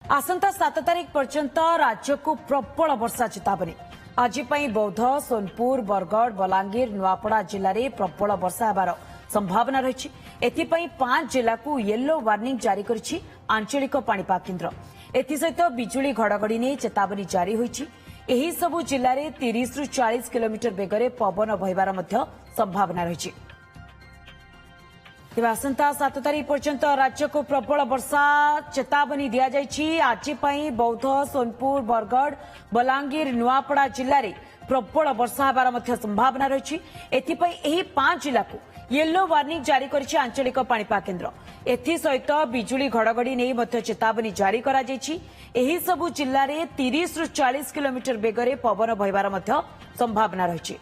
आसंता 7 तारिख पर्यंत राज्य को प्रबल वर्षा चेतावनी। आज बौद्ध, सोनपुर, बरगढ़, बलांगीर, नुआपड़ा जिले में प्रबल वर्षा होबार संभावना रही। एथिपाई 5 जिला को येलो वार्निंग जारी करिछि आंचलिक पाणीपाग केन्द्र। एथिसहित बिजुली घड़घड़ी नहीं चेतावनी जारी होइछि। एही सबु जिले में 30 ରୁ 40 किलोमीटर बेगरे पवन बहिबार मध्य संभावना रही। आसंता 7 तारिख पर्यंत राज्य को प्रबल वर्षा चेतावनी दि जाइछि। आज बौद्ध, सोनपुर, बरगढ़, बलांगीर, नुआपड़ा जिले में प्रबल वर्षा होबार मध्य संभावना रही। एथिपाई एही 5 जिला को येलो वार्निंग जारी करिछि आंचलिक पाणीपाग केन्द्र। एथिसहित बिजुली घड़घड़ी नहीं मध्य चेतावनी जारी करा जाइछि। एही सबु जिले में 30 ରୁ 40 किलोमीटर बेगरे पवन बहिबार मध्य संभावना रही।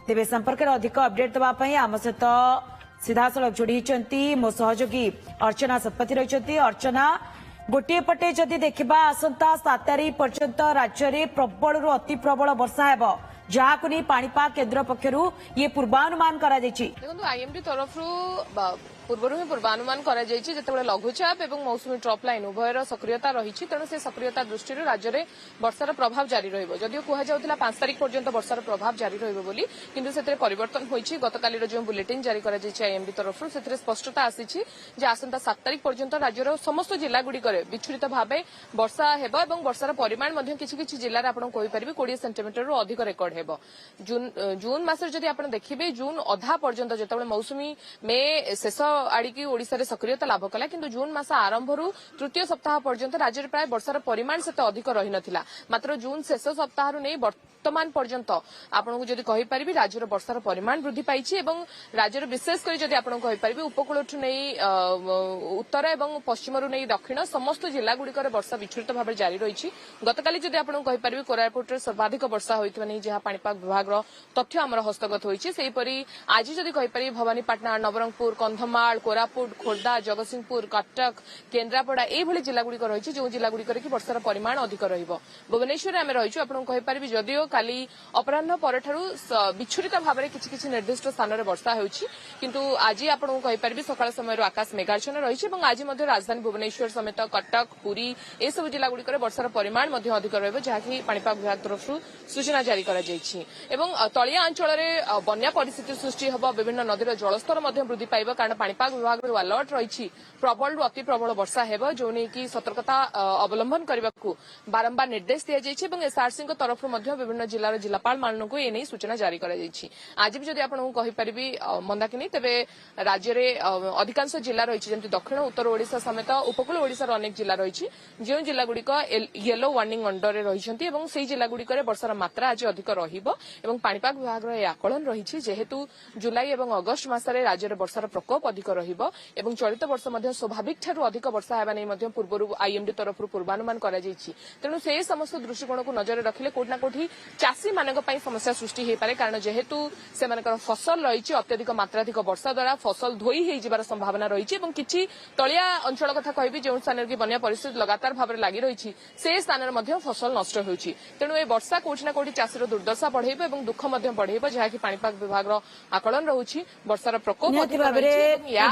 तेबे संपर्क में अधिक अपडेट देवाई आम सहित सीधासलख जोड़ी मो सहयोगी अर्चना सतपथी रही। अर्चना, गोटे पटे जदि देखा आसंता 7 तारिख पर्यंत राज्य में प्रबल रु अति प्रबल वर्षा हेब, जहां नहीं पाणीपाग केन्द्र पक्षरु ये पूर्वानुमान करा जायछि। देखो आईएमडी तरफ पूर्व ही पूर्वानुमान करते लघुचाप और मौसुमी ट्रप लाइन उभयर सक्रियता रही। तेणु से सक्रियता दृष्टि राज्य में वर्षार प्रभाव जारी रदियो कहुला 5 तारिख पर्यंत वर्षार प्रभाव जारी रही किंतु से परिवर्तन होती। गतकाली जो बुलेटिन जारी आईएमडी तरफ से स्पष्टता आसी आसंता 7 तारिख पर्यंत राज्यर समस्त जिला गुड़िक विच्छुरित भाव वर्षा और वर्षार परिमाण किसी जिले में आपको कहीपर 20 सेंटीमीटर रु अधिक रेकर्ड हो। जून मास देखिए जून अधा पर्यंत जो मौसुमी मे शेष आड़िकी ओडिशा रे सक्रियता लाभ कला किंतु जून मास आरंभ तृतीय सप्ताह पर्यंत राज्य में प्राय वर्षार परिमाण से अधिक रही नथिला। मात्र जून शेष सप्ताह नहीं वर्तमान पर्यंत आपको जदि कहीपर राज्यर वर्षार परिमाण वृद्धि पाई एवं राज्यर विशेषकर जदि आपको कहीपर उपकूल नहीं उत्तर और पश्चिम नहीं दक्षिण समस्त जिला गुड़िक वर्षा विच्छुरित भाव जारी रही। गतकाली जदि आपको कहीपर कोरापुट में सर्वाधिक वर्षा होता नहीं जहां पाणीपाग विभाग तथ्य आमर हस्तगत होईपरि आज जदि कहीपर भवानीपाटना, नवरंगपुर, कंधमाल, कोरापुट, खोर्धा, जगतसिंहपुर, कटक, केन्द्रापड़ा ये जिला गुड़िक रही जो जिला गुड़िक की वर्षार परिमाण अधिक भुवनेश्वर आम रही आपको कहीपर जदियो काली अपराह पर विच्छुरित भाव में किसी निर्दिष्ट स्थान में वर्षा होकिंतु आज आपको कहीपर सकाल समय आकाश मेघाच्छन्न रही। आज राजधानी भुवनेश्वर समेत कटक, पुरी ये सब जिला गुड़िक वर्षार परिमाण अधिक रही पाणीपाग विभाग तरफ सूचना जारी तलिया अंचल में बन्या परिस्थिति सृष्टि हम विभिन्न नदीर जलस्तर वृद्धि पाइब कारण पाणीपाग विभाग अलर्ट रही प्रबल रु अति प्रबल वर्षा हेब जो नहीं सतर्कता अवलंबन करने को बारंबार निर्देश दि जाइए। एसआरसी तरफ विभिन्न जिलार जिलापाल मानक ये सूचना जारी कर आज भी जदि आपको कहीपर मंदाकिनी तेरे राज्य में अधिकांश जिला रही जमी दक्षिण उत्तर ओडिशा समेत उपकूल ओडिशार अनेक जिला रही जो जिला गुड़िक येलो वार्निंग अंडर रही जिला गुड़िक वर्षार मात्रा आज अधिक पाणीपाग विभाग आकलन रही जेहेतु जुलाई और अगस्ट मसरे राज्य में वर्षार प्रकोप अधिक रहिबो चलित वर्ष स्वाभाविक ठारू अधिक वर्षा होगा नहीं पूर्व आईएमडी तरफ पूर्वानुमान कर तेणु से समस्त दृष्टिकोण को नजर रखिले कोठना कोठी चाषी मानक समस्या सृष्टि हो पारे कारण जेहेतु से फसल रही अत्यधिक मात्राधिक वर्षा द्वारा फसल धोई होइबार संभावना रही किसी तलिया अंचल कथा कहि जो स्थान की बन्या परिस्थिति लगातार भाव में लगी रही से स्थान में फसल नष्ट होछि। तेणु ए वर्षा कोठना कोठी चाषीर दुर्दशा बढ़ेब और दुख बढ़ेब जहाँकि पाणीपाग विभाग आकलन रही वर्षार प्रकोप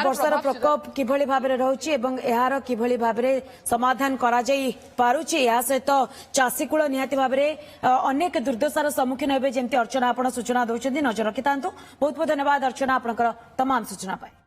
वर्षार प्रकोप किभली भाव में रहुछि एवं यार किभली भाव में समाधान करा जाई पारुछि या सहित चाषी कूल निहाती भाव में अनेक दुर्दशार सम्मुखीन हेबे जेमती अर्चना आपण सूचना दौरान नजर रखि बहुत बहुत धन्यवाद अर्चना आपनकर तमाम सूचना पाई।